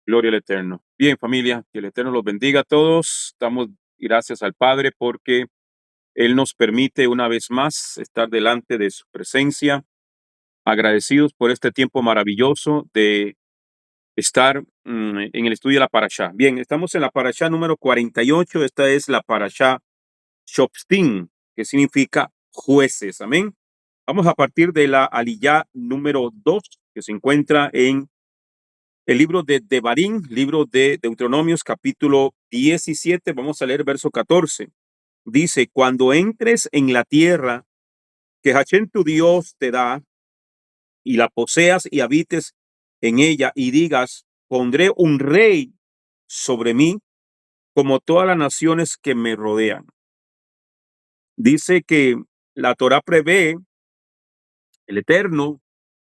Gloria al Eterno. Bien, familia, que el Eterno los bendiga a todos. Damos gracias al Padre porque Él nos permite una vez más estar delante de su presencia, agradecidos por este tiempo maravilloso de estar en el estudio de la Parashá. Bien, estamos en la Parashá número 48. Esta es la Parashá Shoftim, que significa jueces. Amén. Vamos a partir de la Aliyá número 2, que se encuentra en el libro de Devarim, libro de Deuteronomios, capítulo 17. Vamos a leer verso 14. Dice: cuando entres en la tierra que Hashem tu Dios te da y la poseas y habites en ella y digas: pondré un rey sobre mí como todas las naciones que me rodean. Dice que la Torá prevé, el Eterno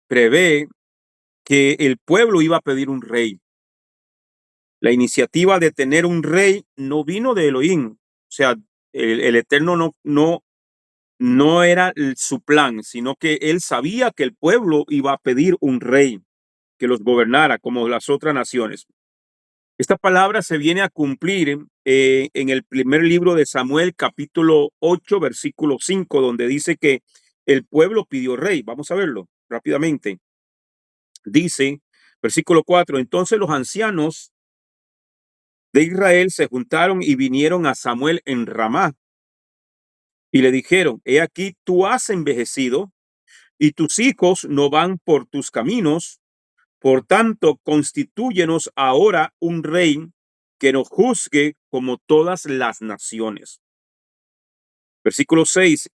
prevé que el pueblo iba a pedir un rey. La iniciativa de tener un rey no vino de Elohim. O sea, el Eterno no era su plan, sino que él sabía que el pueblo iba a pedir un rey que los gobernara como las otras naciones. Esta palabra se viene a cumplir en el primer libro de Samuel, capítulo 8, versículo 5, donde dice que el pueblo pidió rey. Vamos a verlo rápidamente. Dice, versículo 4, entonces los ancianos de Israel se juntaron y vinieron a Samuel en Ramá y le dijeron: he aquí, tú has envejecido y tus hijos no van por tus caminos, por tanto constitúyenos ahora un rey que nos juzgue como todas las naciones. Versículo 6,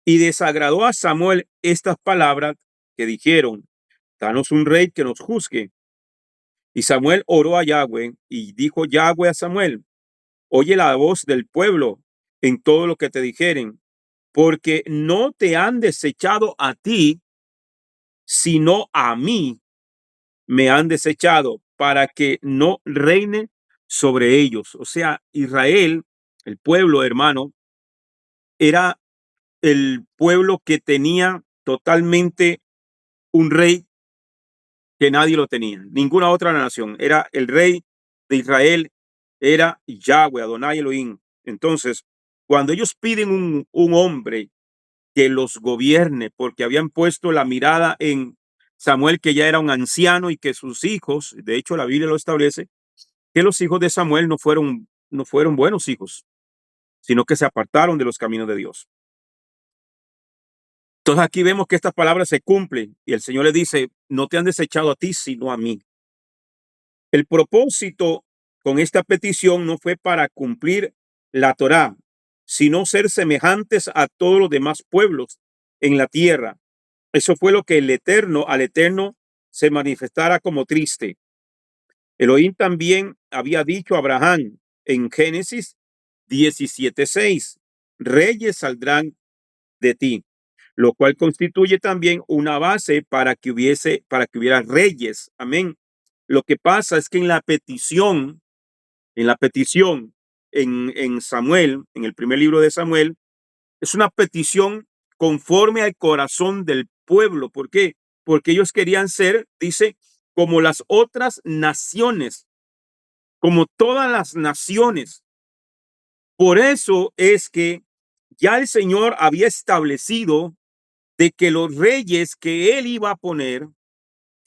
y desagradó a Samuel estas palabras que dijeron: danos un rey que nos juzgue. Y Samuel oró a Yahweh y dijo Yahweh a Samuel: oye la voz del pueblo en todo lo que te dijeren, porque no te han desechado a ti, sino a mí me han desechado, para que no reine sobre ellos. O sea, Israel, el pueblo, hermano, era el pueblo que tenía totalmente un rey que nadie lo tenía, ninguna otra nación. Era el rey de Israel, era Yahweh, Adonai Elohim. Entonces, cuando ellos piden un hombre que los gobierne, porque habían puesto la mirada en Samuel, que ya era un anciano, y que sus hijos, de hecho la Biblia lo establece, que los hijos de Samuel no fueron buenos hijos, sino que se apartaron de los caminos de Dios. Entonces aquí vemos que estas palabras se cumplen y el Señor le dice: no te han desechado a ti, sino a mí. El propósito con esta petición no fue para cumplir la Torá, sino ser semejantes a todos los demás pueblos en la tierra. Eso fue lo que al Eterno se manifestara como triste. Elohim también había dicho a Abraham en Génesis 17:6: reyes saldrán de ti, lo cual constituye también una base para que hubiera reyes. Amén. Lo que pasa es que en Samuel, en el primer libro de Samuel, es una petición conforme al corazón del pueblo. ¿Por qué? Porque ellos querían ser, dice, como las otras naciones, como todas las naciones. Por eso es que ya el Señor había establecido de que los reyes que él iba a poner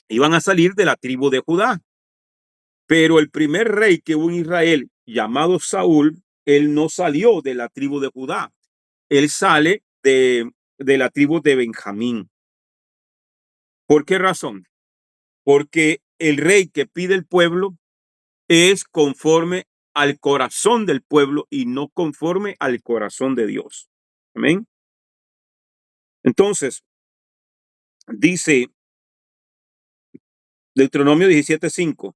iban a salir de la tribu de Judá. Pero el primer rey que hubo en Israel, llamado Saúl, él no salió de la tribu de Judá. Él sale de la tribu de Benjamín. ¿Por qué razón? Porque el rey que pide el pueblo es conforme al corazón del pueblo y no conforme al corazón de Dios. Amén. Entonces, dice Deuteronomio 17:5: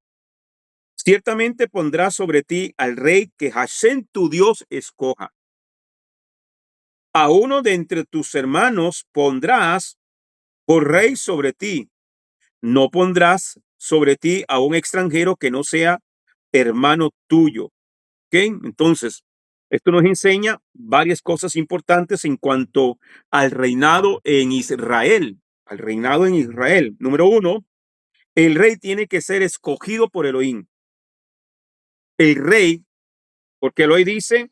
ciertamente pondrás sobre ti al rey que Hashem tu Dios escoja. A uno de entre tus hermanos pondrás por rey sobre ti. No pondrás sobre ti a un extranjero que no sea hermano tuyo. ¿Ok? Entonces, esto nos enseña varias cosas importantes en cuanto al reinado en Israel. Al reinado en Israel. Número uno, El rey tiene que ser escogido por Elohim. El rey, porque Elohim dice,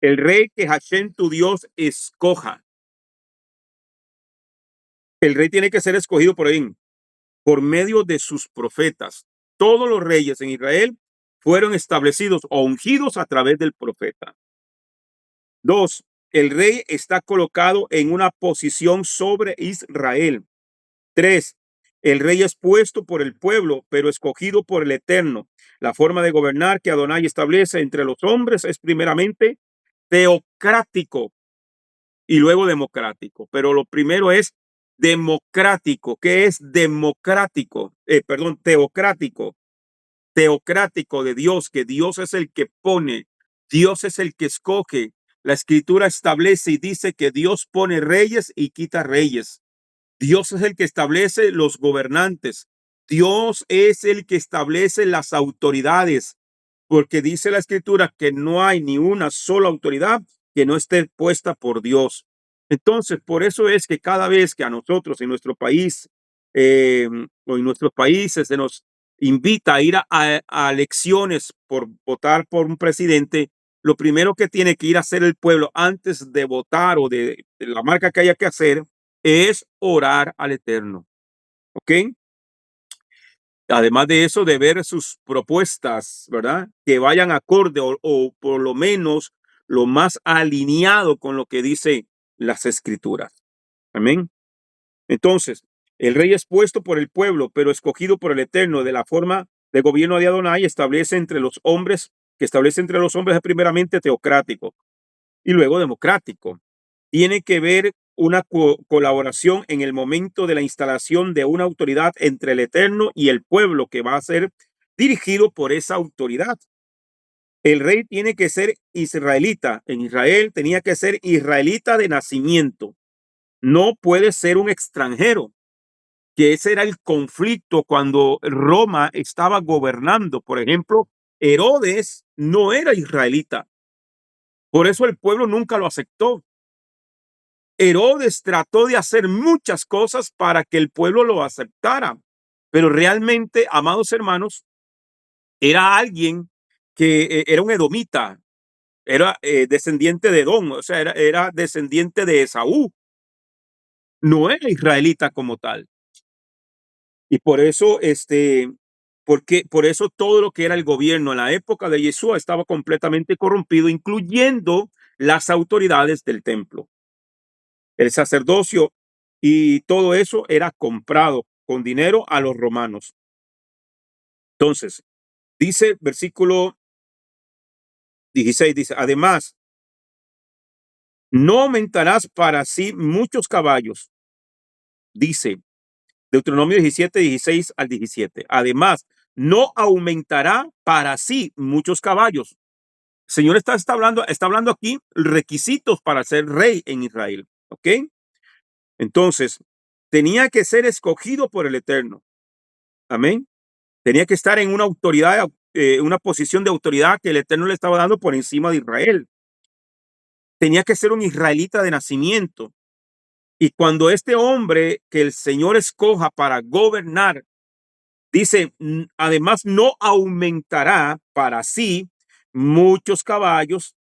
el rey que Hashem tu Dios escoja. El rey tiene que ser escogido por Elohim, por medio de sus profetas. Todos los reyes en Israel fueron establecidos o ungidos a través del profeta. 2. El rey está colocado en una posición sobre Israel. 3. El rey es puesto por el pueblo, pero escogido por el Eterno. La forma de gobernar que Adonai establece entre los hombres es primeramente teocrático y luego democrático. Pero lo primero es democrático. ¿Qué es democrático? Teocrático. Teocrático de Dios, que Dios es el que pone, Dios es el que escoge. La escritura establece y dice que Dios pone reyes y quita reyes. Dios es el que establece los gobernantes. Dios es el que establece las autoridades, porque dice la escritura que no hay ni una sola autoridad que no esté puesta por Dios. Entonces, por eso es que cada vez que a nosotros en nuestro país o en nuestros países se nos invita a ir a elecciones por votar por un presidente, lo primero que tiene que ir a hacer el pueblo antes de votar o de la marca que haya que hacer es orar al Eterno. ¿Ok? Además de eso, de ver sus propuestas, ¿verdad? Que vayan acorde o por lo menos lo más alineado con lo que dice las escrituras. Amén. Entonces, el rey es puesto por el pueblo, pero escogido por el Eterno. De la forma de gobierno de Adonai establece entre los hombres, que establece entre los hombres es primeramente teocrático y luego democrático. Tiene que ver una colaboración en el momento de la instalación de una autoridad entre el Eterno y el pueblo que va a ser dirigido por esa autoridad. El rey tiene que ser israelita. En Israel tenía que ser israelita de nacimiento. No puede ser un extranjero, que ese era el conflicto cuando Roma estaba gobernando. Por ejemplo, Herodes no era israelita. Por eso el pueblo nunca lo aceptó. Herodes trató de hacer muchas cosas para que el pueblo lo aceptara, pero realmente, amados hermanos, era alguien que era un edomita, era descendiente de Edom, o sea, era descendiente de Esaú, no era israelita como tal. Y por eso, por eso todo lo que era el gobierno en la época de Yeshua estaba completamente corrompido, incluyendo las autoridades del templo. El sacerdocio y todo eso era comprado con dinero a los romanos. Entonces, dice versículo 16, dice, además, no aumentarás para sí muchos caballos, dice Deuteronomio 17, 16 al 17. Además, no aumentará para sí muchos caballos. El Señor está hablando aquí requisitos para ser rey en Israel. ¿Ok? Entonces, tenía que ser escogido por el Eterno. Amén. Tenía que estar en una autoridad, una posición de autoridad que el Eterno le estaba dando por encima de Israel. Tenía que ser un israelita de nacimiento. Y cuando este hombre que el Señor escoja para gobernar, dice, además no aumentará para sí muchos caballos,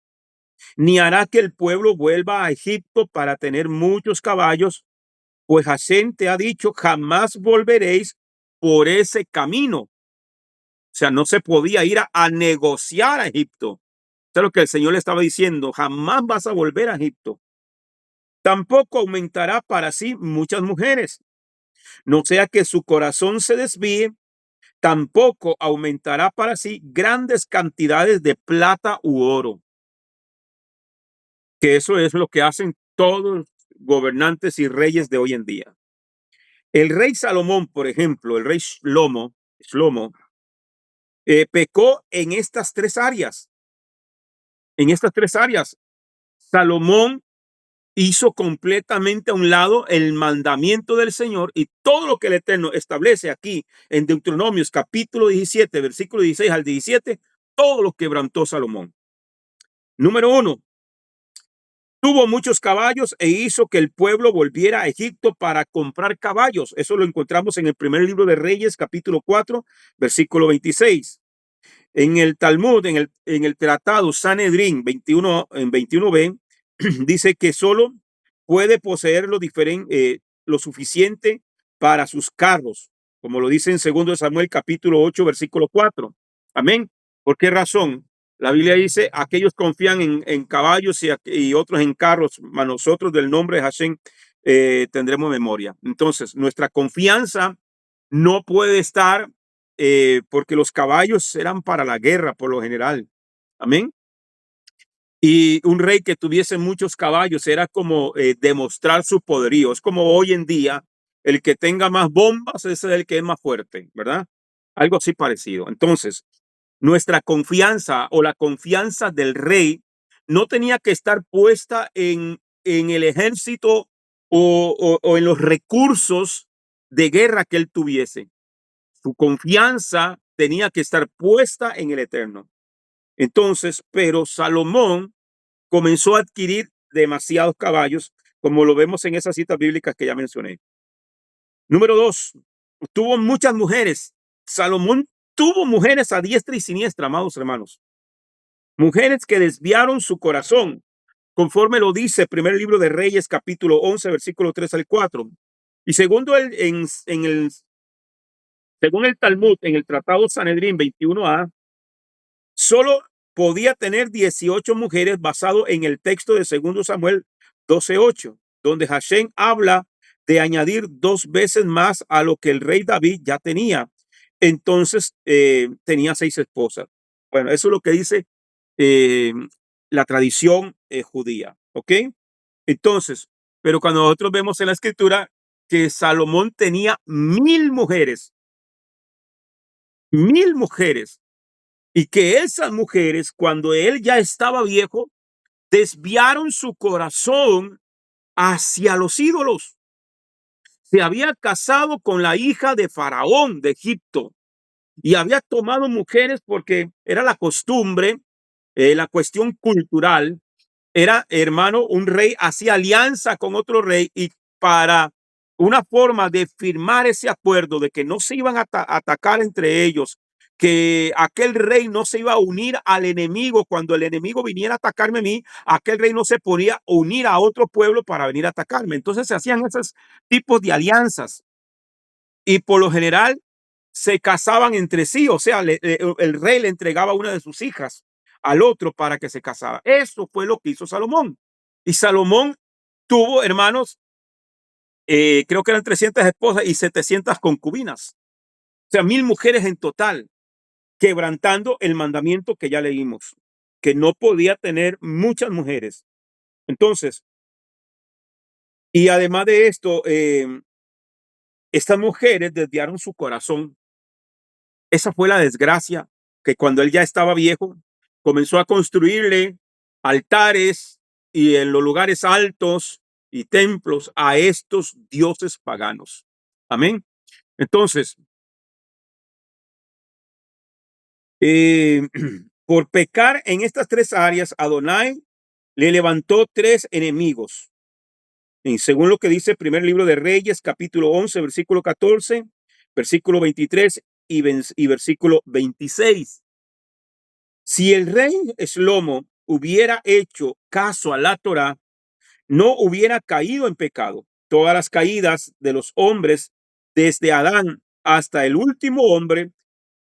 ni hará que el pueblo vuelva a Egipto para tener muchos caballos, pues Hashem te ha dicho, jamás volveréis por ese camino. O sea, no se podía ir a negociar a Egipto. Eso es lo que el Señor le estaba diciendo. Jamás vas a volver a Egipto. Tampoco aumentará para sí muchas mujeres. No sea que su corazón se desvíe. Tampoco aumentará para sí grandes cantidades de plata u oro. Que eso es lo que hacen todos los gobernantes y reyes de hoy en día. El rey Salomón, por ejemplo, el rey Shlomo, pecó en estas tres áreas. En estas tres áreas, Salomón hizo completamente a un lado el mandamiento del Señor y todo lo que el Eterno establece aquí en Deuteronomios capítulo 17, versículo 16 al 17, todo lo quebrantó Salomón. Número 1, Tuvo muchos caballos e hizo que el pueblo volviera a Egipto para comprar caballos. Eso lo encontramos en el primer libro de Reyes, capítulo 4, versículo 26. En el Talmud, en el tratado Sanedrín 21, en 21b, dice que solo puede poseer lo suficiente para sus carros, como lo dice en 2 Samuel capítulo 8, versículo 4. Amén. ¿Por qué razón? La Biblia dice, aquellos confían en caballos y otros en carros, mas nosotros del nombre de Hashem tendremos memoria. Entonces, nuestra confianza no puede estar porque los caballos eran para la guerra por lo general. Amén. Y un rey que tuviese muchos caballos era como demostrar su poderío. Es como hoy en día, el que tenga más bombas ese es el que es más fuerte, ¿verdad? Algo así parecido. Entonces, nuestra confianza o la confianza del rey no tenía que estar puesta en el ejército o en los recursos de guerra que él tuviese. Su confianza tenía que estar puesta en el Eterno. Entonces, pero Salomón comenzó a adquirir demasiados caballos, como lo vemos en esas citas bíblicas que ya mencioné. Número 2, tuvo muchas mujeres. Salomón tuvo mujeres a diestra y siniestra, amados hermanos. Mujeres que desviaron su corazón, conforme lo dice el primer libro de Reyes, capítulo 11, versículo 3 al 4. Y según el Talmud, en el Tratado Sanedrín 21a, solo podía tener 18 mujeres basado en el texto de 2 Samuel 12:8, donde Hashem habla de añadir 2 veces más a lo que el rey David ya tenía. Entonces tenía 6 esposas. Bueno, eso es lo que dice eh, la tradición judía. ¿Ok? Entonces, pero cuando nosotros vemos en la escritura que Salomón tenía 1000 mujeres, 1000 mujeres. Y que esas mujeres, cuando él ya estaba viejo, desviaron su corazón hacia los ídolos. Se había casado con la hija de Faraón de Egipto y había tomado mujeres porque era la costumbre, la cuestión cultural. Era, hermano, un rey hacía alianza con otro rey y para una forma de firmar ese acuerdo de que no se iban a atacar entre ellos, que aquel rey no se iba a unir al enemigo cuando el enemigo viniera a atacarme a mí, aquel rey no se podía unir a otro pueblo para venir a atacarme. Entonces se hacían esos tipos de alianzas y por lo general se casaban entre sí, o sea, el rey le entregaba una de sus hijas al otro para que se casara. Eso fue lo que hizo Salomón. Y Salomón tuvo, hermanos, creo que eran 300 esposas y 700 concubinas. O sea, 1000 mujeres en total, quebrantando el mandamiento que ya leímos, que no podía tener muchas mujeres. Entonces, y además de esto, estas mujeres desviaron su corazón. Esa fue la desgracia, que cuando él ya estaba viejo, comenzó a construirle altares y en los lugares altos y templos a estos dioses paganos. Amén. Entonces, eh, por pecar en estas 3 áreas, Adonai le levantó 3 enemigos. Y según lo que dice el primer libro de Reyes, capítulo 11, versículo 14, versículo 23 y versículo 26. Si el rey Shlomo hubiera hecho caso a la Torá, no hubiera caído en pecado. Todas las caídas de los hombres, desde Adán hasta el último hombre,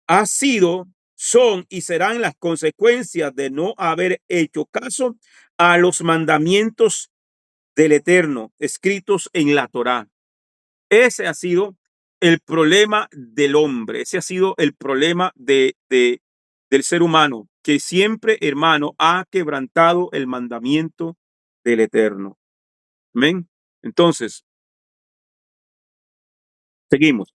ha sido, son y serán las consecuencias de no haber hecho caso a los mandamientos del Eterno escritos en la Torá. Ese ha sido el problema del hombre. Ese ha sido el problema del ser humano, que siempre, hermano, ha quebrantado el mandamiento del Eterno. Amén. Entonces, seguimos.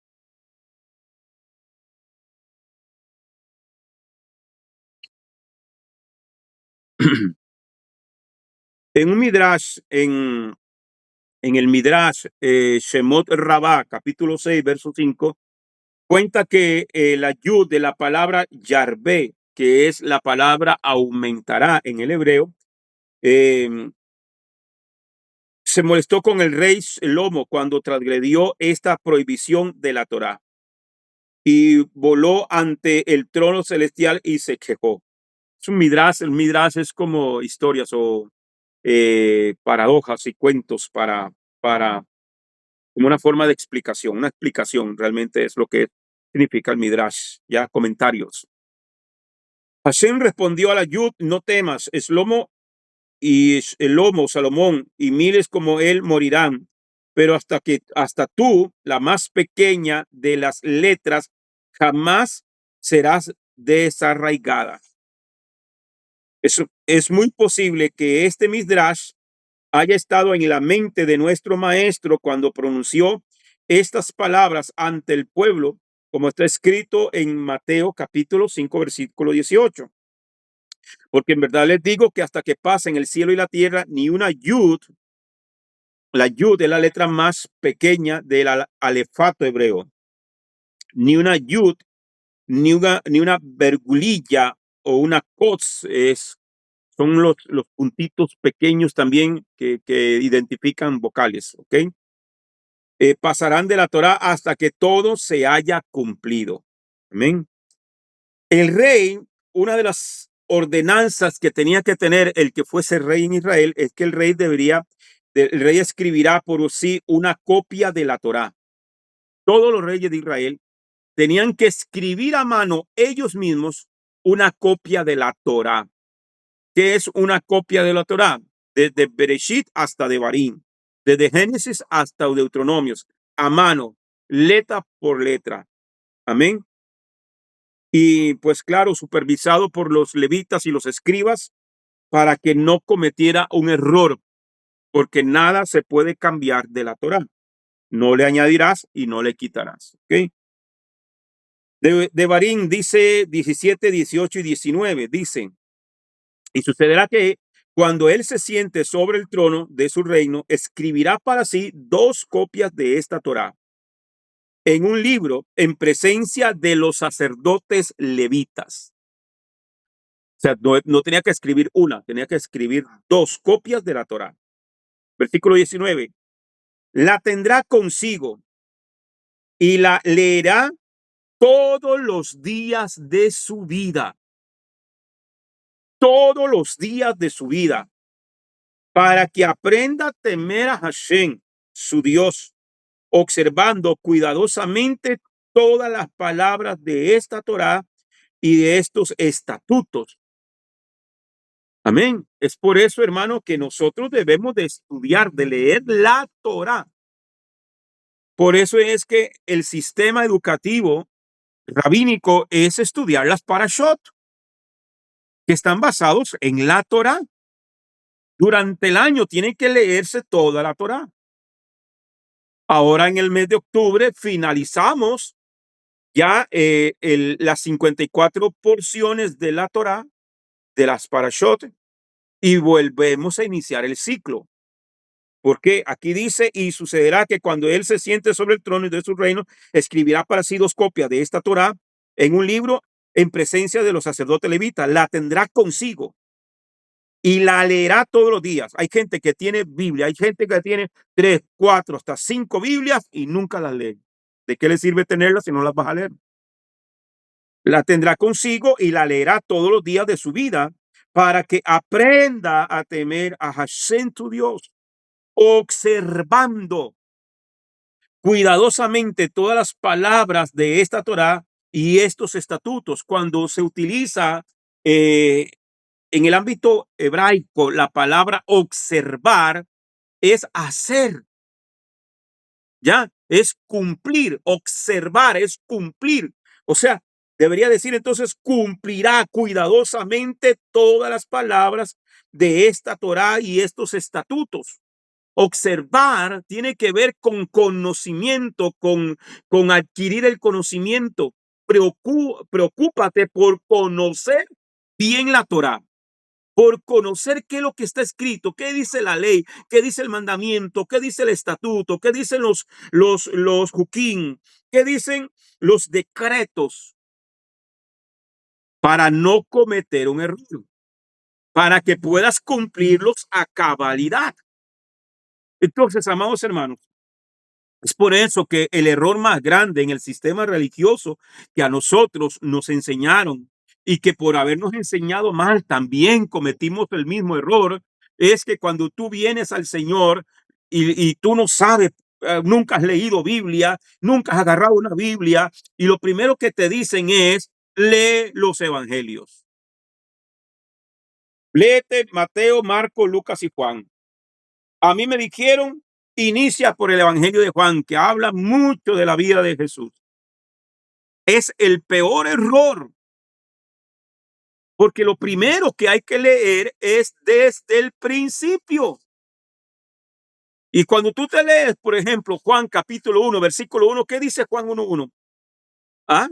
En un Midrash, en el Midrash Shemot Rabá, capítulo 6, verso 5, cuenta que la yud de la palabra Yarbe, que es la palabra aumentará en el hebreo, se molestó con el rey Lomo cuando transgredió esta prohibición de la Torá y voló ante el trono celestial y se quejó. Es un midrash, el midrash es como historias o paradojas y cuentos para como una forma de explicación, una explicación realmente es lo que significa el midrash, ya comentarios. Hashem respondió a la Yud, no temas, es Lomo y el lomo, Salomón, y miles como él morirán, pero hasta tú, la más pequeña de las letras, jamás serás desarraigada. Es muy posible que este Midrash haya estado en la mente de nuestro maestro cuando pronunció estas palabras ante el pueblo, como está escrito en Mateo capítulo 5, versículo 18. Porque en verdad les digo que hasta que pasen el cielo y la tierra, ni una yud, la yud es la letra más pequeña del alefato hebreo, ni una yud, ni una vergulilla o una kots, son los puntitos pequeños también que identifican vocales, ¿ok? Pasarán de la Torá hasta que todo se haya cumplido. Amén. El rey, una de las ordenanzas que tenía que tener el que fuese rey en Israel es que el rey escribirá por sí una copia de la Torá. Todos los reyes de Israel tenían que escribir a mano ellos mismos una copia de la Torá. ¿Qué es una copia de la Torá? Desde Bereshit hasta Devarim, desde Génesis hasta Deuteronomios, a mano, letra por letra. Amén. Y pues claro, supervisado por los levitas y los escribas para que no cometiera un error, porque nada se puede cambiar de la Torá. No le añadirás y no le quitarás. ¿Okay? De Barín dice 17, 18 y 19, dice, y sucederá que cuando él se siente sobre el trono de su reino, escribirá para sí 2 copias de esta Torá en un libro en presencia de los sacerdotes levitas. O sea, no tenía que escribir una, tenía que escribir 2 copias de la Torá. Versículo 19. La tendrá consigo y la leerá todos los días de su vida. Todos los días de su vida. Para que aprenda a temer a Hashem, su Dios, observando cuidadosamente todas las palabras de esta Torá y de estos estatutos. Amén. Es por eso, hermano, que nosotros debemos de estudiar, de leer la Torá. Por eso es que el sistema educativo rabínico es estudiar las parashot, que están basados en la Torá. Durante el año tiene que leerse toda la Torá. Ahora en el mes de octubre finalizamos ya las 54 porciones de la Torá, de las parashot, y volvemos a iniciar el ciclo. Porque aquí dice, y sucederá que cuando él se siente sobre el trono de su reino, escribirá para sí 2 copias de esta Torá en un libro en presencia de los sacerdotes levitas. La tendrá consigo y la leerá todos los días. Hay gente que tiene Biblia, hay gente que tiene 3, 4, hasta 5 Biblias y nunca las lee. ¿De qué le sirve tenerlas si no las vas a leer? La tendrá consigo y la leerá todos los días de su vida para que aprenda a temer a Hashem tu Dios, observando cuidadosamente todas las palabras de esta Torá y estos estatutos. Cuando se utiliza en el ámbito hebraico la palabra observar, es hacer, ya, es cumplir, observar es cumplir. O sea, debería decir entonces cumplirá cuidadosamente todas las palabras de esta Torá y estos estatutos. Observar tiene que ver con conocimiento, con adquirir el conocimiento. Preocúpate por conocer bien la Torá, por conocer qué es lo que está escrito, qué dice la ley, qué dice el mandamiento, qué dice el estatuto, qué dicen los juquín, qué dicen los decretos, para no cometer un error, para que puedas cumplirlos a cabalidad. Entonces, amados hermanos, es por eso que el error más grande en el sistema religioso que a nosotros nos enseñaron y que por habernos enseñado mal también cometimos el mismo error, es que cuando tú vienes al Señor y tú no sabes, nunca has leído Biblia, nunca has agarrado una Biblia y lo primero que te dicen es, lee los evangelios. Léete Mateo, Marco, Lucas y Juan. A mí me dijeron, inicia por el Evangelio de Juan, que habla mucho de la vida de Jesús. Es el peor error, porque lo primero que hay que leer es desde el principio. Y cuando tú te lees, por ejemplo, Juan capítulo 1, versículo 1, ¿qué dice Juan 1:1? ¿Ah?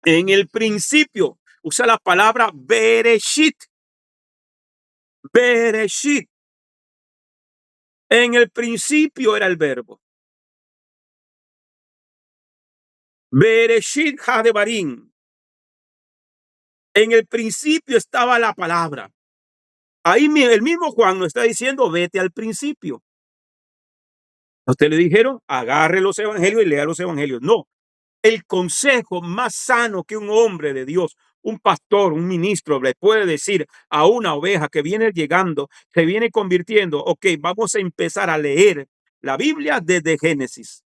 En el principio, usa la palabra Bereshit. Bereshit. En el principio era el verbo. Bereshit Hadebarim. En el principio estaba la palabra. Ahí el mismo Juan nos está diciendo, vete al principio. A usted le dijeron, agarre los evangelios y lea los evangelios. No, el consejo más sano que un hombre de Dios, un pastor, un ministro le puede decir a una oveja que viene llegando, se viene convirtiendo, ok, vamos a empezar a leer la Biblia desde Génesis.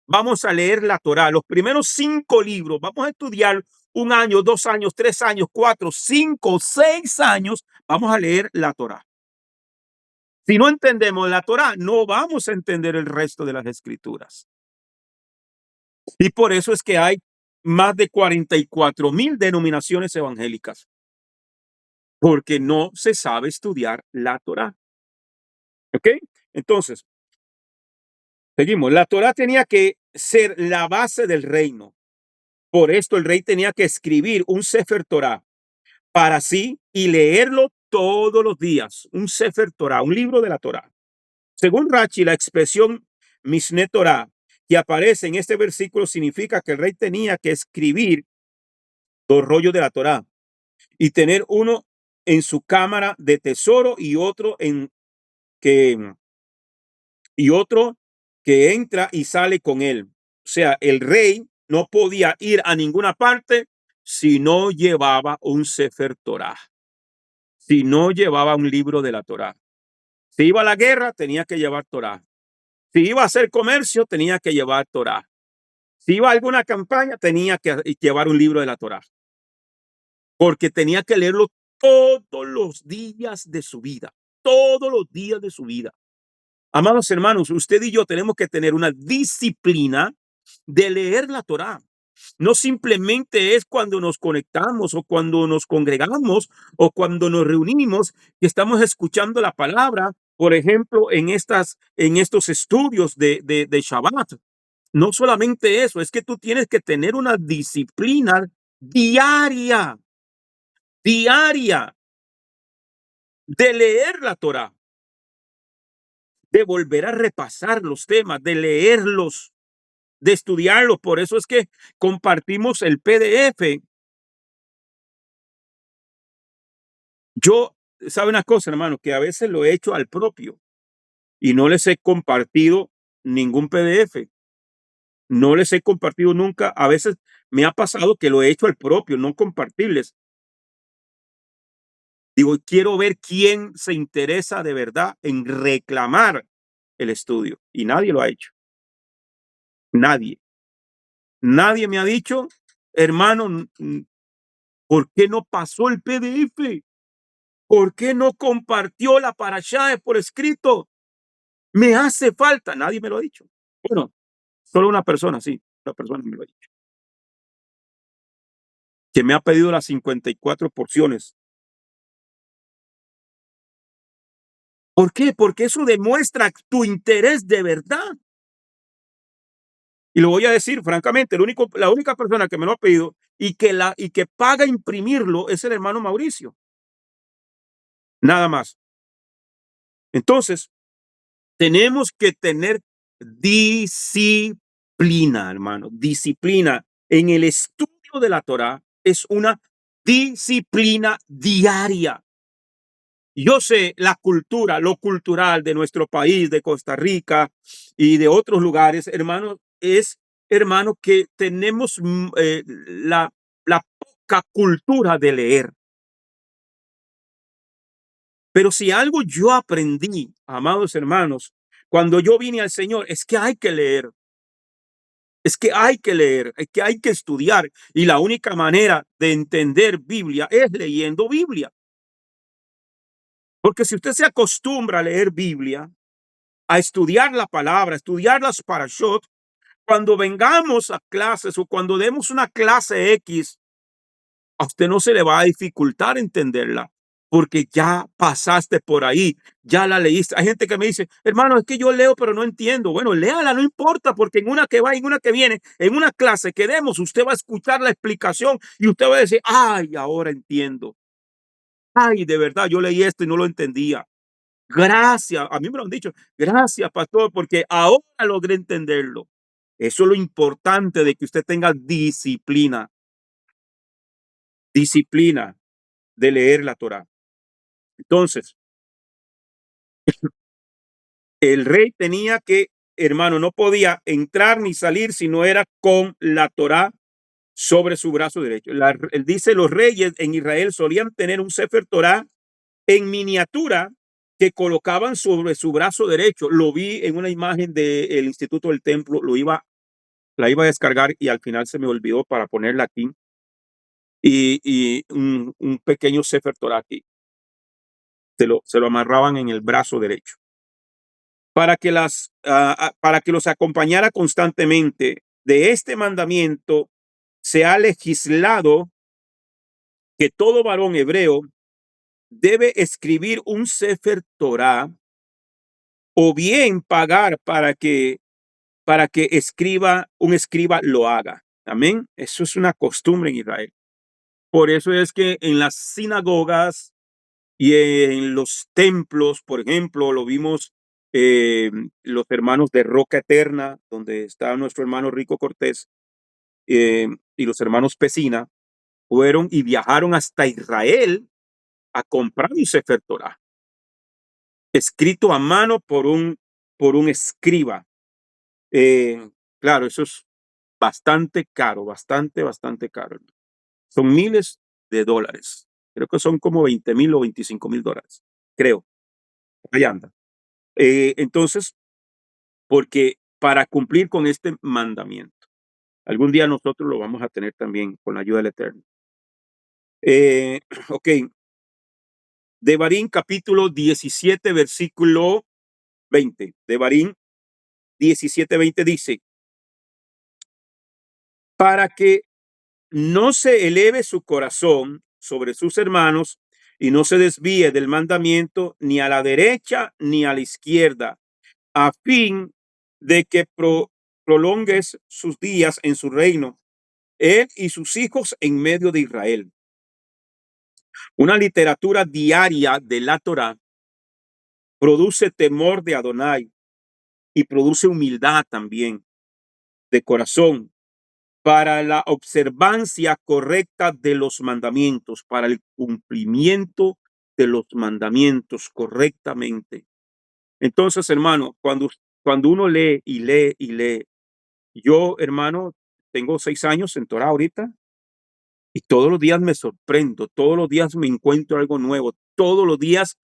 Vamos a leer la Torá, los primeros 5 libros, vamos a estudiar 1 año, 2 años, 3 años, 4, 5, 6 años, vamos a leer la Torá. Si no entendemos la Torá, no vamos a entender el resto de las escrituras. Y por eso es que hay más de 44,000 denominaciones evangélicas, porque no se sabe estudiar la Torá. ¿Ok? Entonces, seguimos. La Torá tenía que ser la base del reino. Por esto el rey tenía que escribir un Sefer Torá para sí y leerlo todos los días. Un Sefer Torá, un libro de la Torá. Según Rachi, la expresión Mishneh Torah que aparece en este versículo significa que el rey tenía que escribir 2 rollos de la Torá y tener uno en su cámara de tesoro que, y otro que entra y sale con él. O sea, el rey no podía ir a ninguna parte si no llevaba un Sefer Torah, si no llevaba un libro de la Torá. Si iba a la guerra, tenía que llevar Torá. Si iba a hacer comercio, tenía que llevar Torá. Si iba a alguna campaña, tenía que llevar un libro de la Torá, porque tenía que leerlo todos los días de su vida, todos los días de su vida. Amados hermanos, usted y yo tenemos que tener una disciplina de leer la Torá. No simplemente es cuando nos conectamos o cuando nos congregamos o cuando nos reunimos que estamos escuchando la palabra, por ejemplo, en estos estudios de Shabbat. No solamente eso, es que tú tienes que tener una disciplina diaria, diaria de leer la Torá, de volver a repasar los temas, de leerlos, de estudiarlos. Por eso es que compartimos el PDF. Yo, ¿sabe una cosa, hermano? Que a veces lo he hecho al propio y no les he compartido ningún PDF. No les he compartido nunca. A veces me ha pasado que lo he hecho al propio, no compartirles. Digo, quiero ver quién se interesa de verdad en reclamar el estudio. Y nadie lo ha hecho. Nadie. Nadie me ha dicho, hermano, ¿por qué no pasó el PDF? ¿Por qué no compartió la parashá por escrito? Me hace falta. Nadie me lo ha dicho. Bueno, solo una persona, sí. Una persona me lo ha dicho. Que me ha pedido las 54 porciones. ¿Por qué? Porque eso demuestra tu interés de verdad. Y lo voy a decir francamente, la única persona que me lo ha pedido y que paga imprimirlo es el hermano Mauricio. Nada más. Entonces, tenemos que tener disciplina, hermano. Disciplina en el estudio de la Torá es una disciplina diaria. Yo sé la cultura, lo cultural de nuestro país, de Costa Rica y de otros lugares, hermano, es, hermano, que tenemos la poca cultura de leer. Pero si algo yo aprendí, amados hermanos, cuando yo vine al Señor, es que hay que leer, es que hay que leer, es que hay que estudiar. Y la única manera de entender Biblia es leyendo Biblia. Porque si usted se acostumbra a leer Biblia, a estudiar la palabra, a estudiar las parashot, cuando vengamos a clases o cuando demos una clase X, a usted no se le va a dificultar entenderla, porque ya pasaste por ahí, ya la leíste. Hay gente que me dice, hermano, es que yo leo, pero no entiendo. Bueno, léala, no importa, porque en una que va, en una que viene, en una clase que demos, usted va a escuchar la explicación y usted va a decir, ay, ahora entiendo. Ay, de verdad, yo leí esto y no lo entendía. Gracias, a mí me lo han dicho. Gracias, pastor, porque ahora logré entenderlo. Eso es lo importante de que usted tenga disciplina, disciplina de leer la Torá. Entonces, el rey tenía que, hermano, no podía entrar ni salir si no era con la Torá sobre su brazo derecho. Él dice, los reyes en Israel solían tener un Sefer Torá en miniatura que colocaban sobre su brazo derecho. Lo vi en una imagen del Instituto del Templo, la iba a descargar y al final se me olvidó para ponerla aquí. Y un pequeño Sefer Torah aquí. Se lo amarraban en el brazo derecho para que los acompañara constantemente. De este mandamiento se ha legislado que todo varón hebreo debe escribir un Sefer Torah o bien pagar para que un escriba lo haga. Amén. Eso es una costumbre en Israel. Por eso es que en las sinagogas y en los templos, por ejemplo, lo vimos los hermanos de Roca Eterna, donde está nuestro hermano Rico Cortés, y los hermanos Pesina, fueron y viajaron hasta Israel a comprar un Sefer Torah, escrito a mano por un escriba. Claro, eso es bastante caro, bastante caro. Son miles de dólares. Creo que son como 20,000 o 25,000 dólares. Creo. Ahí anda. Entonces, porque para cumplir con este mandamiento, algún día nosotros lo vamos a tener también con la ayuda del Eterno. Ok. Devarim capítulo 17, versículo 20. Devarim 17:20 dice, para que no se eleve su corazón sobre sus hermanos y no se desvíe del mandamiento ni a la derecha ni a la izquierda, a fin de que prolongues sus días en su reino, él y sus hijos en medio de Israel. Una literatura diaria de la Torá produce temor de Adonai y produce humildad también de corazón para la observancia correcta de los mandamientos, para el cumplimiento de los mandamientos correctamente. Entonces, hermano, cuando uno lee y lee y lee, yo, hermano, tengo 6 años en Torah ahorita y todos los días me sorprendo, todos los días me encuentro algo nuevo, todos los días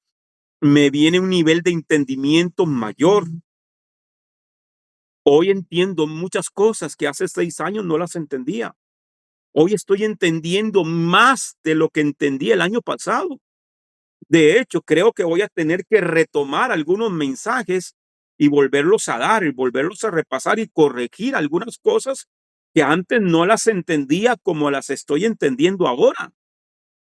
me viene un nivel de entendimiento mayor. Hoy entiendo muchas cosas que hace 6 años no las entendía. Hoy estoy entendiendo más de lo que entendí el año pasado. De hecho, creo que voy a tener que retomar algunos mensajes y volverlos a dar, y volverlos a repasar y corregir algunas cosas que antes no las entendía como las estoy entendiendo ahora.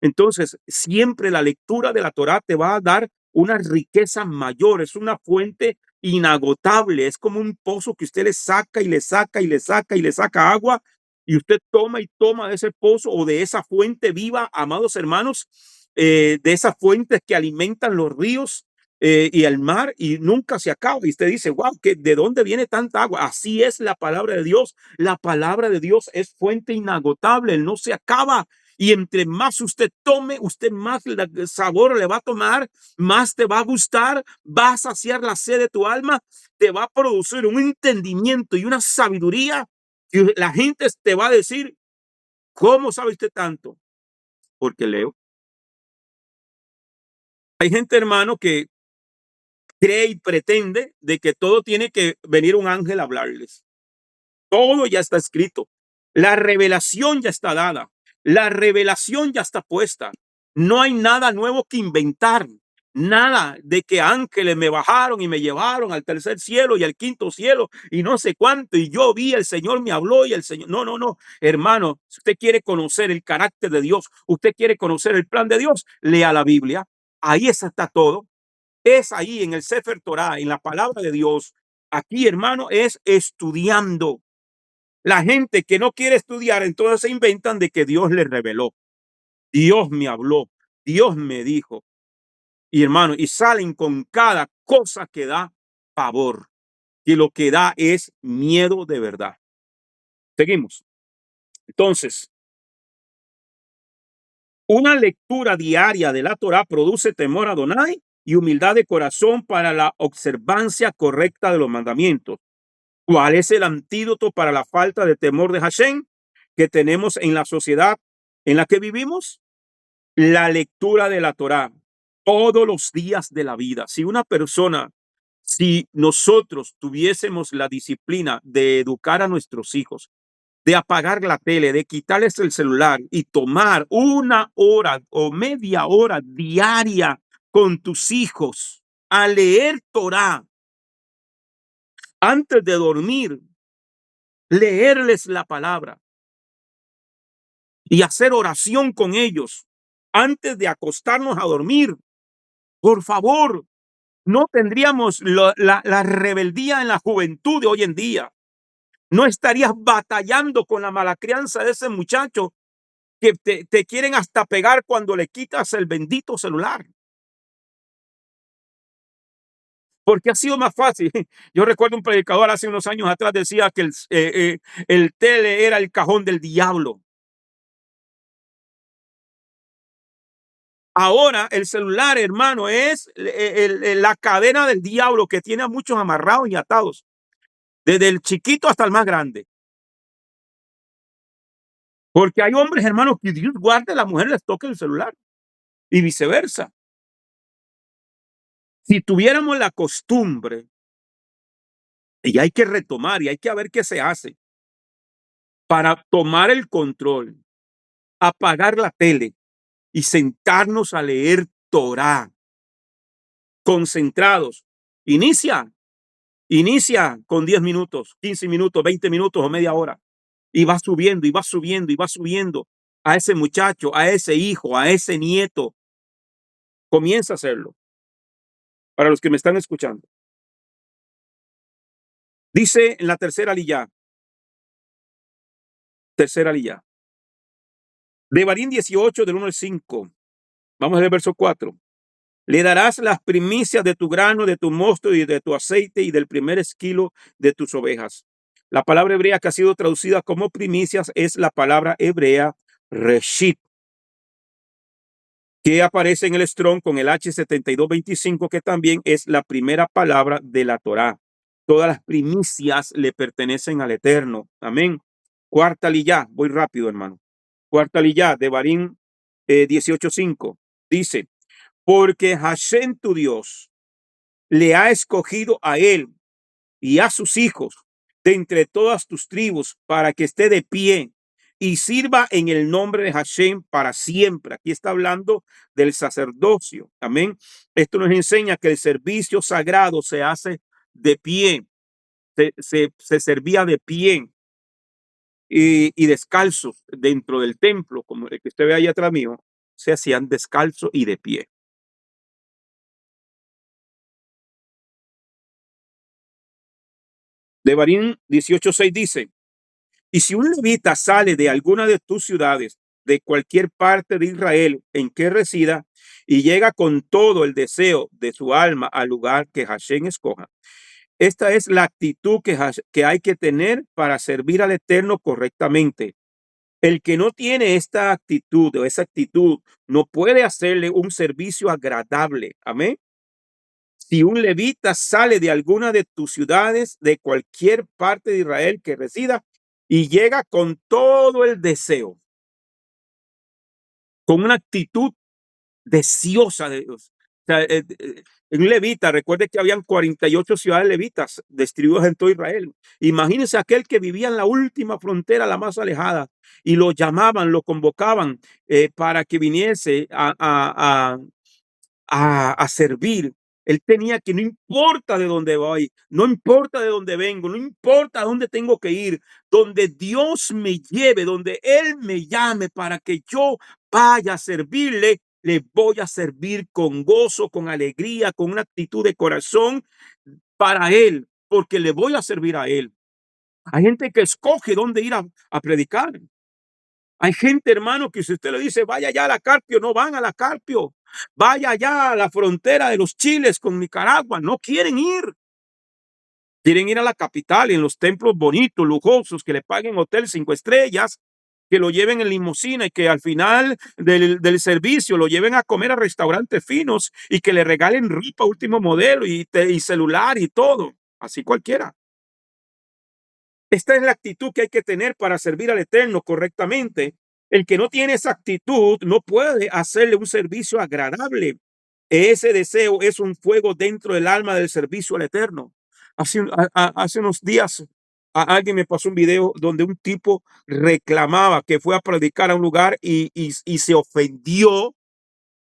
Entonces, siempre la lectura de la Torá te va a dar una riqueza mayor, es una fuente inagotable, es como un pozo que usted le saca y le saca y le saca y le saca agua y usted toma y toma de ese pozo o de esa fuente viva, amados hermanos, de esas fuentes que alimentan los ríos y el mar y nunca se acaba. Y usted dice, wow, ¿de dónde viene tanta agua? Así es la palabra de Dios. La palabra de Dios es fuente inagotable, no se acaba. Y entre más usted tome, usted más sabor le va a tomar, más te va a gustar, va a saciar la sed de tu alma, te va a producir un entendimiento y una sabiduría que la gente te va a decir, ¿cómo sabe usted tanto? Porque leo. Hay gente, hermano, que cree y pretende de que todo tiene que venir un ángel a hablarles. Todo ya está escrito. La revelación ya está dada. La revelación ya está puesta. No hay nada nuevo que inventar. Nada de que ángeles me bajaron y me llevaron al tercer cielo y al quinto cielo y no sé cuánto. Y yo vi, el Señor me habló y el Señor. No, no, no. Hermano, si usted quiere conocer el carácter de Dios, usted quiere conocer el plan de Dios, lea la Biblia. Ahí está todo. Es ahí en el Sefer Torah, en la palabra de Dios. Aquí, hermano, es estudiando. La gente que no quiere estudiar, entonces se inventan de que Dios les reveló. Dios me habló. Dios me dijo. Y hermano, y salen con cada cosa que da pavor. Y lo que da es miedo de verdad. Seguimos. Entonces, una lectura diaria de la Torah produce temor a Adonai y humildad de corazón para la observancia correcta de los mandamientos. ¿Cuál es el antídoto para la falta de temor de Hashem que tenemos en la sociedad en la que vivimos? La lectura de la Torá todos los días de la vida. Si nosotros tuviésemos la disciplina de educar a nuestros hijos, de apagar la tele, de quitarles el celular y tomar una hora o media hora diaria con tus hijos a leer Torá antes de dormir, leerles la palabra y hacer oración con ellos antes de acostarnos a dormir. Por favor, no tendríamos la rebeldía en la juventud de hoy en día. No estarías batallando con la mala crianza de ese muchacho que te quieren hasta pegar cuando le quitas el bendito celular. Porque ha sido más fácil. Yo recuerdo un predicador hace unos años atrás decía que el tele era el cajón del diablo. Ahora el celular, hermano, es la cadena del diablo que tiene a muchos amarrados y atados, desde el chiquito hasta el más grande. Porque hay hombres, hermanos, que Dios guarde, la mujer les toque el celular y viceversa. Si tuviéramos la costumbre, y hay que retomar y hay que ver qué se hace para tomar el control, apagar la tele y sentarnos a leer Torá, concentrados. Inicia con 10 minutos, 15 minutos, 20 minutos o media hora. Y va subiendo y va subiendo y va subiendo a ese muchacho, a ese hijo, a ese nieto. Comienza a hacerlo. Para los que me están escuchando. Dice en la tercera aliyá. Devarim 18 del 1 al 5. Vamos a ver el verso 4. Le darás las primicias de tu grano, de tu mosto y de tu aceite y del primer esquilo de tus ovejas. La palabra hebrea que ha sido traducida como primicias es la palabra hebrea reshit, que aparece en el Strong con el H7225, que también es la primera palabra de la Torá. Todas las primicias le pertenecen al Eterno. Amén. Cuarta aliyá, voy rápido, hermano. Cuarta aliyá, Devarim 18:5. Dice, porque Hashem tu Dios le ha escogido a él y a sus hijos de entre todas tus tribus para que esté de pie y sirva en el nombre de Hashem para siempre. Aquí está hablando del sacerdocio. Amén. Esto nos enseña que el servicio sagrado se hace de pie. Se servía de pie y descalzos dentro del templo, como el que usted ve ahí atrás mío, se hacían descalzos y de pie. Devarim 18:6 dice, y si un levita sale de alguna de tus ciudades, de cualquier parte de Israel en que resida, y llega con todo el deseo de su alma al lugar que Hashem escoja, esta es la actitud que hay que tener para servir al Eterno correctamente. El que no tiene esta actitud o esa actitud no puede hacerle un servicio agradable. Amén. Si un levita sale de alguna de tus ciudades, de cualquier parte de Israel que resida, y llega con todo el deseo, con una actitud deseosa de Dios. O sea, un levita, recuerde que habían 48 ciudades levitas distribuidas en todo Israel. Imagínense aquel que vivía en la última frontera, la más alejada, y lo llamaban, lo convocaban para que viniese a servir. Él tenía que, no importa de dónde voy, no importa de dónde vengo, no importa a dónde tengo que ir, donde Dios me lleve, donde Él me llame para que yo vaya a servirle, le voy a servir con gozo, con alegría, con una actitud de corazón para Él, porque le voy a servir a Él. Hay gente que escoge dónde ir a predicar. Hay gente, hermano, que si usted le dice, vaya allá a la Carpio, no van a la Carpio. Vaya allá a la frontera de los Chiles con Nicaragua, no quieren ir. Quieren ir a la capital y en los templos bonitos, lujosos, que le paguen hotel 5 estrellas, que lo lleven en limusina y que al final del servicio lo lleven a comer a restaurantes finos y que le regalen ropa último modelo y celular y todo. Así cualquiera. Esta es la actitud que hay que tener para servir al Eterno correctamente. El que no tiene esa actitud no puede hacerle un servicio agradable. Ese deseo es un fuego dentro del alma del servicio al Eterno. Hace unos días alguien me pasó un video donde un tipo reclamaba que fue a predicar a un lugar y se ofendió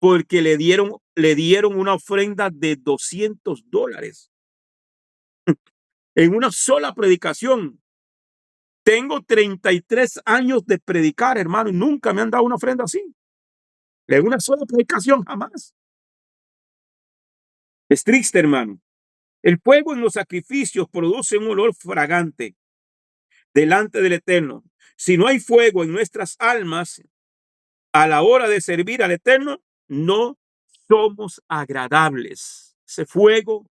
porque le dieron una ofrenda de $200 en una sola predicación. Tengo 33 años de predicar, hermano, y nunca me han dado una ofrenda así. En una sola predicación, jamás. Es triste, hermano. El fuego en los sacrificios produce un olor fragante delante del Eterno. Si no hay fuego en nuestras almas a la hora de servir al Eterno, no somos agradables. Ese fuego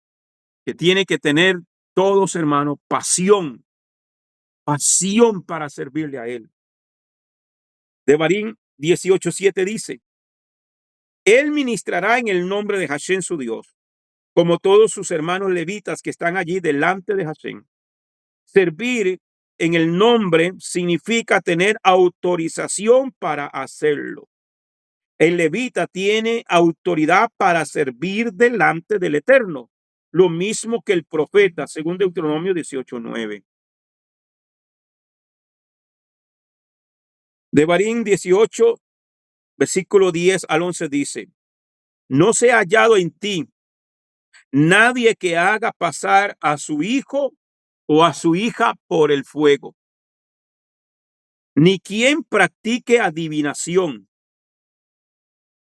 que tiene que tener todos, hermanos, pasión para servirle a Él. Devarim 18:7 dice: Él ministrará en el nombre de Hashem su Dios, como todos sus hermanos levitas que están allí delante de Hashem. Servir en el nombre significa tener autorización para hacerlo. El levita tiene autoridad para servir delante del Eterno, lo mismo que el profeta, según Deuteronomio 18:9. Devarim 18, versículo 10 al 11 dice: No se ha hallado en ti nadie que haga pasar a su hijo o a su hija por el fuego, ni quien practique adivinación,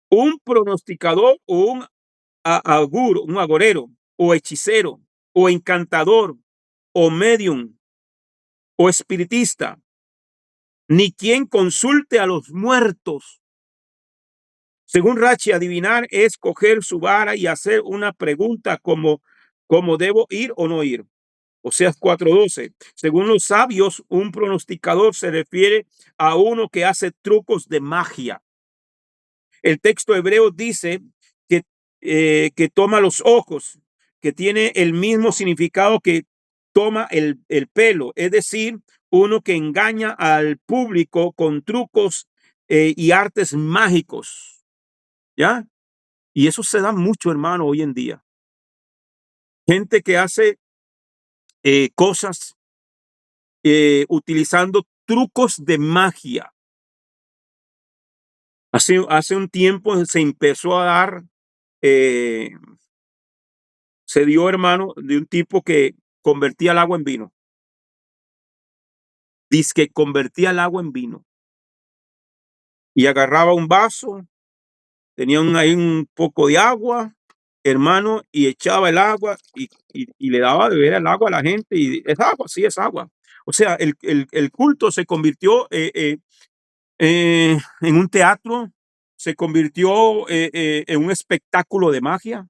un pronosticador o un agorero o hechicero o encantador o medium o espiritista, ni quien consulte a los muertos. Según Rachi, adivinar es coger su vara y hacer una pregunta como debo ir o no ir. Oseas 4:12. Según los sabios, un pronosticador se refiere a uno que hace trucos de magia. El texto hebreo dice que toma los ojos, que tiene el mismo significado que toma el pelo, es decir, uno que engaña al público con trucos y artes mágicos. ¿Ya? Y eso se da mucho, hermano, hoy en día. Gente que hace cosas utilizando trucos de magia. Hace un tiempo se empezó a dar, eh, se dio, hermano, de un tipo que convertía el agua en vino. Dice que convertía el agua en vino. Y agarraba un vaso, tenía ahí un poco de agua, hermano, y echaba el agua y le daba de beber el agua a la gente. Y es agua, sí, es agua. O sea, el culto se convirtió en un teatro, se convirtió en un espectáculo de magia,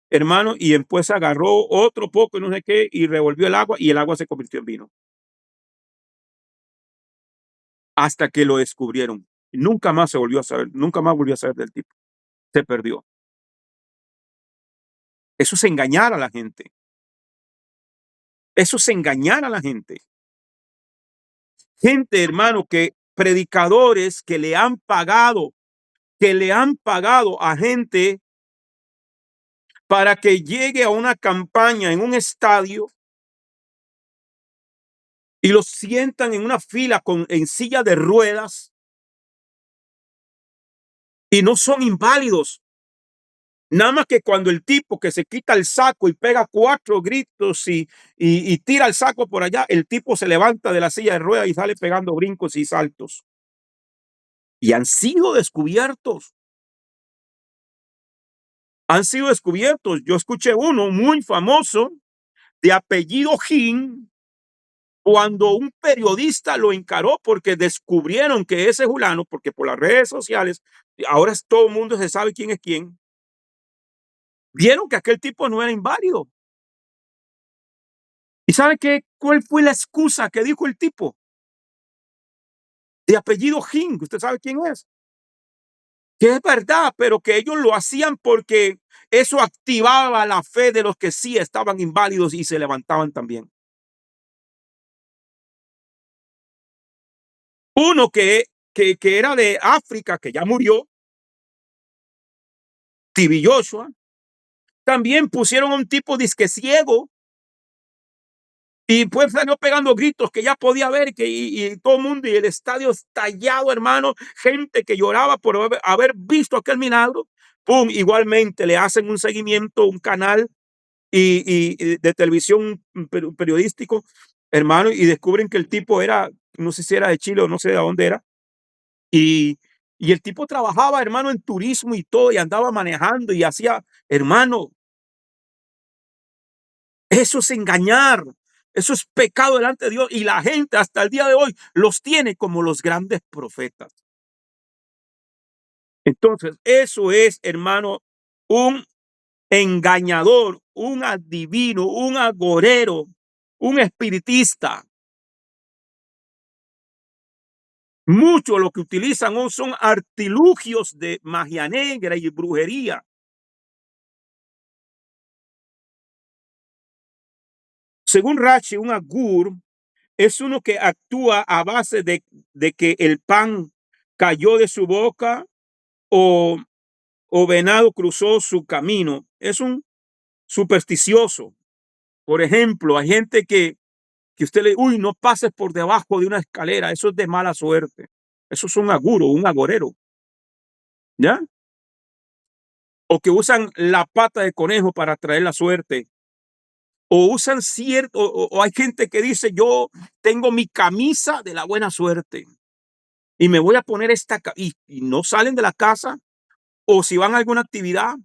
hermano, y después agarró otro poco y no sé qué y revolvió el agua y el agua se convirtió en vino. hasta que lo descubrieron. Nunca más se volvió a saber, nunca más volvió a saber del tipo. Se perdió. Eso es engañar a la gente. Eso es engañar a la gente. Gente, hermano, que predicadores que le han pagado a gente para que llegue a una campaña en un estadio y los sientan en una fila en silla de ruedas y no son inválidos. Nada más que cuando el tipo que se quita el saco y pega 4 gritos y tira el saco por allá, el tipo se levanta de la silla de ruedas y sale pegando brincos y saltos. Y han sido descubiertos. Han sido descubiertos. Yo escuché uno muy famoso de apellido Jin, cuando un periodista lo encaró porque descubrieron que ese fulano, porque por las redes sociales, ahora todo el mundo se sabe quién es quién, vieron que aquel tipo no era inválido. ¿Y sabe qué? ¿Cuál fue la excusa que dijo el tipo? De apellido Jin, usted sabe quién es. Que es verdad, pero que ellos lo hacían porque eso activaba la fe de los que sí estaban inválidos y se levantaban también. Uno que era de África, que ya murió, TV Joshua, también pusieron a un tipo disque ciego y pues salió pegando gritos que ya podía ver y todo el mundo y el estadio estallado, hermano, gente que lloraba por haber visto aquel milagro. Pum, igualmente le hacen un seguimiento, un canal y de televisión periodístico, hermano, y descubren que el tipo era, no sé si era de Chile o no sé de dónde era, y, y el tipo trabajaba, hermano, en turismo y todo, y andaba manejando y hacía, hermano, eso es engañar, eso es pecado delante de Dios, y la gente hasta el día de hoy los tiene como los grandes profetas. Entonces, eso es, hermano, un engañador, un adivino, un agorero, un espiritista. Muchos lo que utilizan hoy son artilugios de magia negra y brujería. Según Rashi, un agur es uno que actúa a base de que el pan cayó de su boca o, o venado cruzó su camino. Es un supersticioso. Por ejemplo, hay gente que usted le, uy, no pases por debajo de una escalera. Eso es de mala suerte. Eso es un aguro, un agorero. ¿Ya? O que usan la pata de conejo para traer la suerte. O usan cierto, o hay gente que dice, yo tengo mi camisa de la buena suerte y me voy a poner y no salen de la casa, o si van a alguna actividad,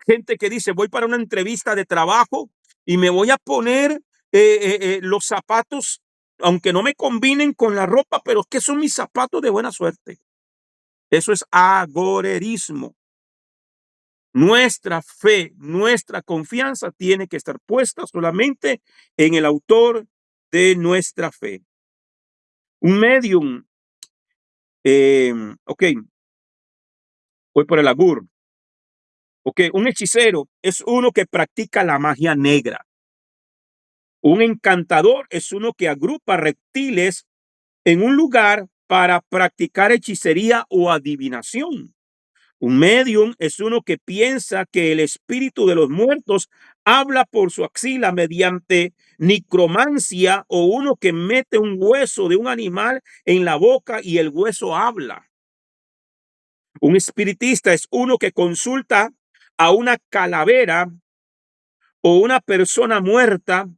gente que dice, voy para una entrevista de trabajo y me voy a poner los zapatos, aunque no me combinen con la ropa, pero es que son mis zapatos de buena suerte. Eso es agorerismo. Nuestra fe, nuestra confianza tiene que estar puesta solamente en el autor de nuestra fe. Un medium, ok, voy por el agur. Ok, un hechicero es uno que practica la magia negra. Un encantador es uno que agrupa reptiles en un lugar para practicar hechicería o adivinación. Un medium es uno que piensa que el espíritu de los muertos habla por su axila mediante necromancia, o uno que mete un hueso de un animal en la boca y el hueso habla. Un espiritista es uno que consulta a una calavera o una persona muerta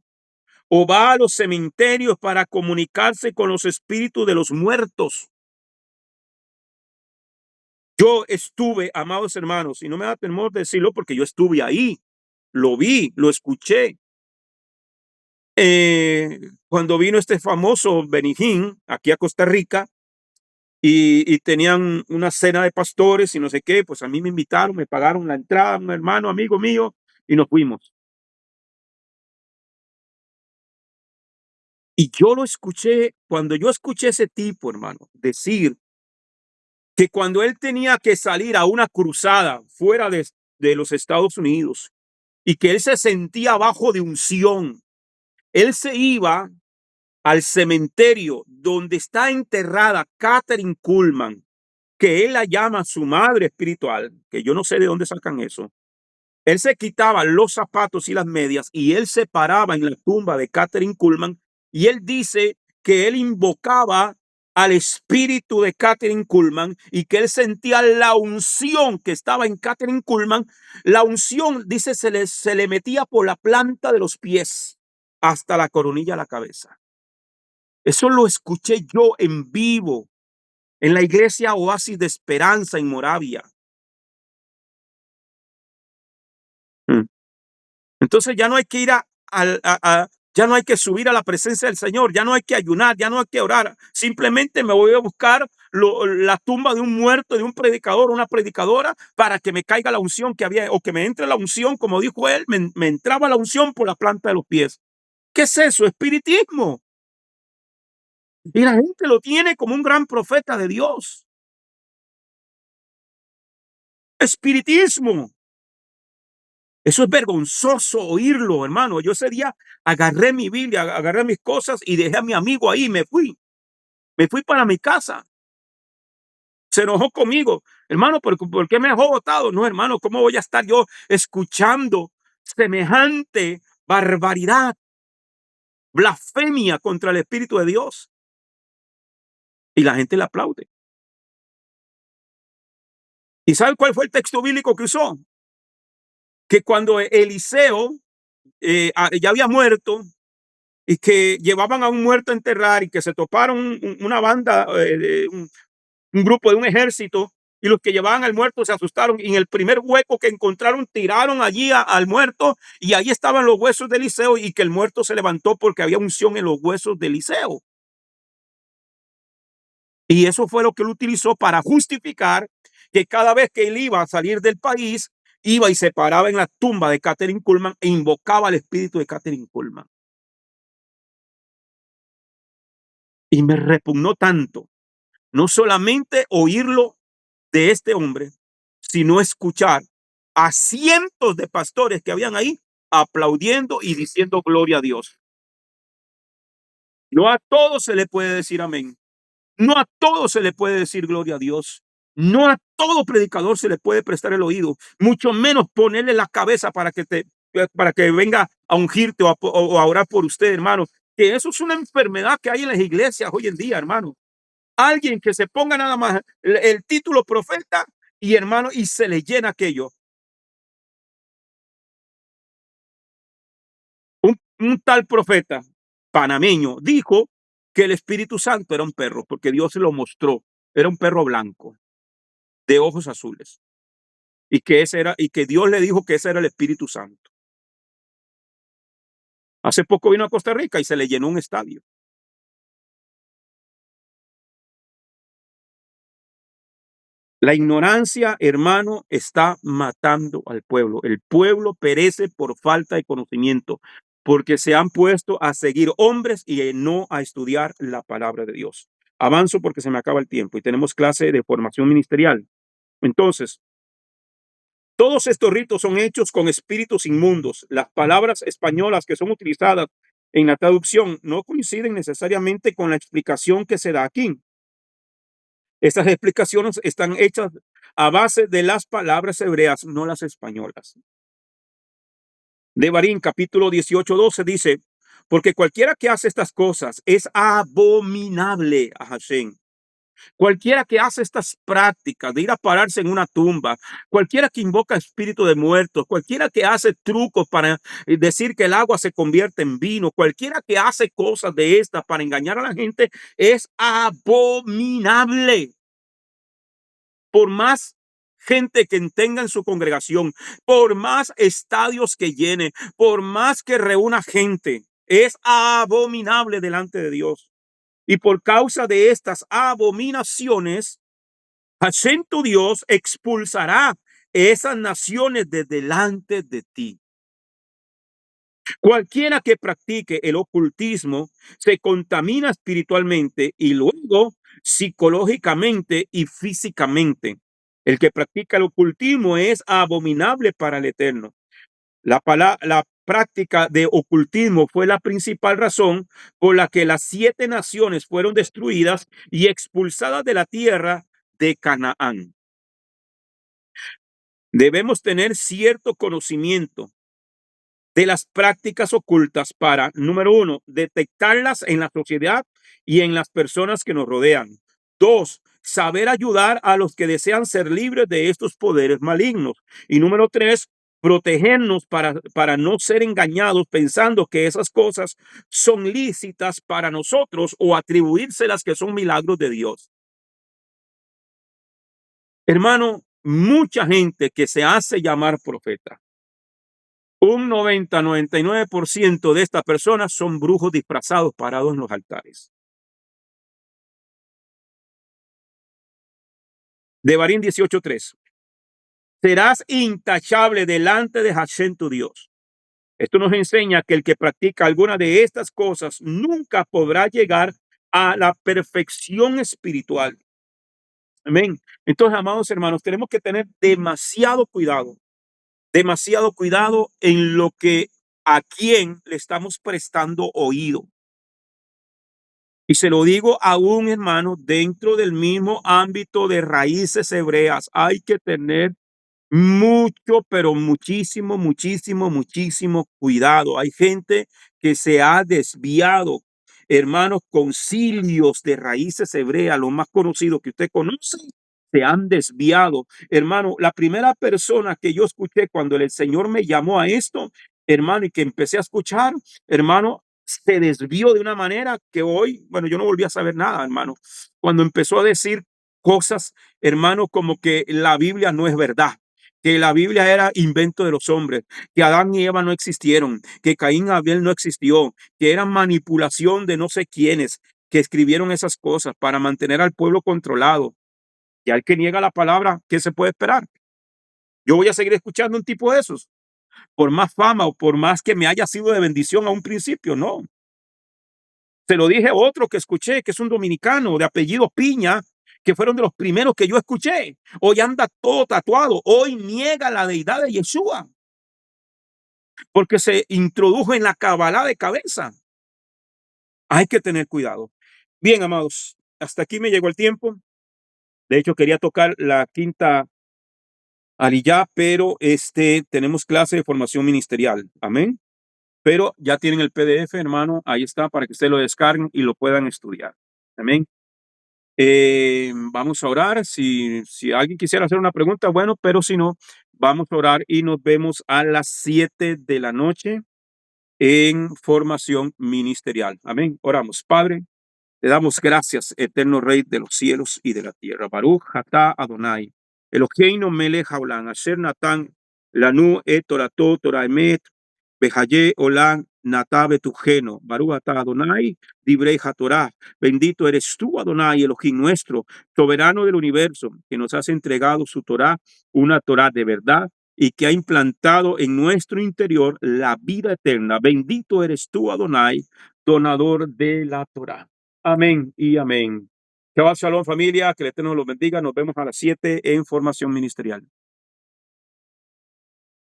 o va a los cementerios para comunicarse con los espíritus de los muertos. Yo estuve, amados hermanos, y no me da temor decirlo porque yo estuve ahí, lo vi, lo escuché. Cuando vino este famoso Benijín aquí a Costa Rica y tenían una cena de pastores y no sé qué, pues a mí me invitaron, me pagaron la entrada, un hermano, amigo mío, y nos fuimos. Y yo lo escuché, cuando yo escuché ese tipo, hermano, decir que cuando él tenía que salir a una cruzada fuera de los Estados Unidos y que él se sentía bajo de unción, él se iba al cementerio donde está enterrada Catherine Kuhlman, que él la llama su madre espiritual, que yo no sé de dónde sacan eso. Él se quitaba los zapatos y las medias y él se paraba en la tumba de Catherine Kuhlman y él dice que él invocaba al espíritu de Catherine Kuhlman y que él sentía la unción que estaba en Catherine Kuhlman. La unción, dice, se le metía por la planta de los pies hasta la coronilla de la cabeza. Eso lo escuché yo en vivo en la iglesia Oasis de Esperanza en Moravia. Mm. Entonces ya no hay que ir ya no hay que subir a la presencia del Señor, ya no hay que ayunar, ya no hay que orar. Simplemente me voy a buscar la tumba de un muerto, de un predicador, una predicadora, para que me caiga la unción que había, o que me entre la unción, como dijo él, me entraba la unción por la planta de los pies. ¿Qué es eso? Espiritismo. Y la gente lo tiene como un gran profeta de Dios. Espiritismo. Eso es vergonzoso oírlo, hermano. Yo ese día agarré mi Biblia, agarré mis cosas y dejé a mi amigo ahí y me fui. Me fui para mi casa. Se enojó conmigo. Hermano, ¿por qué me dejó botado? No, hermano, ¿cómo voy a estar yo escuchando semejante barbaridad, blasfemia contra el Espíritu de Dios? Y la gente le aplaude. ¿Y sabe cuál fue el texto bíblico que usó? Que cuando Eliseo ya había muerto, y que llevaban a un muerto a enterrar y que se toparon una banda, un grupo de un ejército, y los que llevaban al muerto se asustaron y en el primer hueco que encontraron tiraron allí al muerto y ahí estaban los huesos de Eliseo y que el muerto se levantó porque había unción en los huesos de Eliseo. Y eso fue lo que él utilizó para justificar que cada vez que él iba a salir del país, iba y se paraba en la tumba de Catherine Kuhlman e invocaba al espíritu de Catherine Kuhlman. Y me repugnó tanto no solamente oírlo de este hombre, sino escuchar a cientos de pastores que habían ahí aplaudiendo y diciendo gloria a Dios. No a todos se le puede decir amén. No a todos se le puede decir gloria a Dios. No a todo predicador se le puede prestar el oído, mucho menos ponerle la cabeza para que venga a ungirte o a orar por usted, hermano. Que eso es una enfermedad que hay en las iglesias hoy en día, hermano. Alguien que se ponga nada más el título profeta y hermano y se le llena aquello. Un tal profeta panameño dijo que el Espíritu Santo era un perro porque Dios se lo mostró. Era un perro blanco de ojos azules y que Dios le dijo que ese era el Espíritu Santo. Hace poco vino a Costa Rica y se le llenó un estadio. La ignorancia, hermano, está matando al pueblo. El pueblo perece por falta de conocimiento, porque se han puesto a seguir hombres y no a estudiar la palabra de Dios. Avanzo porque se me acaba el tiempo y tenemos clase de formación ministerial. Entonces, todos estos ritos son hechos con espíritus inmundos. Las palabras españolas que son utilizadas en la traducción no coinciden necesariamente con la explicación que se da aquí. Estas explicaciones están hechas a base de las palabras hebreas, no las españolas. Devarim, capítulo 18:12 dice, porque cualquiera que hace estas cosas es abominable a Hashem. Cualquiera que hace estas prácticas de ir a pararse en una tumba, cualquiera que invoca espíritu de muertos, cualquiera que hace trucos para decir que el agua se convierte en vino, cualquiera que hace cosas de estas para engañar a la gente, es abominable. Por más gente que tenga en su congregación, por más estadios que llene, por más que reúna gente, es abominable delante de Dios. Y por causa de estas abominaciones, Hashem tu Dios expulsará esas naciones de delante de ti. Cualquiera que practique el ocultismo se contamina espiritualmente y luego psicológicamente y físicamente. El que practica el ocultismo es abominable para el Eterno. La práctica de ocultismo fue la principal razón por la que las 7 naciones fueron destruidas y expulsadas de la tierra de Canaán. Debemos tener cierto conocimiento de las prácticas ocultas para, número uno, detectarlas en la sociedad y en las personas que nos rodean. Dos, saber ayudar a los que desean ser libres de estos poderes malignos. Y número tres, protegernos para no ser engañados pensando que esas cosas son lícitas para nosotros o atribuírselas que son milagros de Dios. Hermano, mucha gente que se hace llamar profeta, un 99% de estas personas son brujos disfrazados parados en los altares. Devarim 18:3. Serás intachable delante de Hashem tu Dios. Esto nos enseña que el que practica alguna de estas cosas nunca podrá llegar a la perfección espiritual. Amén. Entonces, amados hermanos, tenemos que tener demasiado cuidado en lo que a quién le estamos prestando oído. Y se lo digo a un hermano dentro del mismo ámbito de raíces hebreas. Hay que tener mucho, pero muchísimo, muchísimo, muchísimo cuidado. Hay gente que se ha desviado. Hermanos, concilios de raíces hebreas, los más conocidos que usted conoce, se han desviado. Hermano, la primera persona que yo escuché cuando el Señor me llamó a esto, hermano, y que empecé a escuchar, hermano, se desvió de una manera que hoy, bueno, yo no volví a saber nada, hermano. Cuando empezó a decir cosas, hermano, como que la Biblia no es verdad, que la Biblia era invento de los hombres, que Adán y Eva no existieron, que Caín y Abel no existió, que era manipulación de no sé quiénes que escribieron esas cosas para mantener al pueblo controlado. Y al que niega la palabra, ¿qué se puede esperar? Yo voy a seguir escuchando un tipo de esos, por más fama o por más que me haya sido de bendición a un principio, no. Se lo dije a otro que escuché, que es un dominicano de apellido Piña, que fueron de los primeros que yo escuché. Hoy anda todo tatuado. Hoy niega la deidad de Yeshua porque se introdujo en la cabalá de cabeza. Hay que tener cuidado. Bien, amados, hasta aquí me llegó el tiempo. De hecho, quería tocar la quinta aliyá, pero tenemos clase de formación ministerial. Amén. Pero ya tienen el PDF, hermano. Ahí está para que ustedes lo descarguen y lo puedan estudiar. Amén. Vamos a orar. Si alguien quisiera hacer una pregunta, bueno, pero si no, vamos a orar y nos vemos a las 7 de la noche en formación ministerial. Amén. Oramos. Padre, te damos gracias, eterno Rey de los cielos y de la tierra. Baruch atah Adonai. Eloheinu melech haolam. Asher natan lanu et torato Torah emet. Behaye Olam Natabe Tujeno, Baruch atah Adonai, Dibrei Torah. Bendito eres tú, Adonai, Elohim nuestro, soberano del universo, que nos has entregado su Torah, una Torah de verdad, y que ha implantado en nuestro interior la vida eterna. Bendito eres tú, Adonai, donador de la Torah. Amén y amén. Shabbat Shalom, familia, que el Eterno los bendiga. Nos vemos a las 7 en formación ministerial.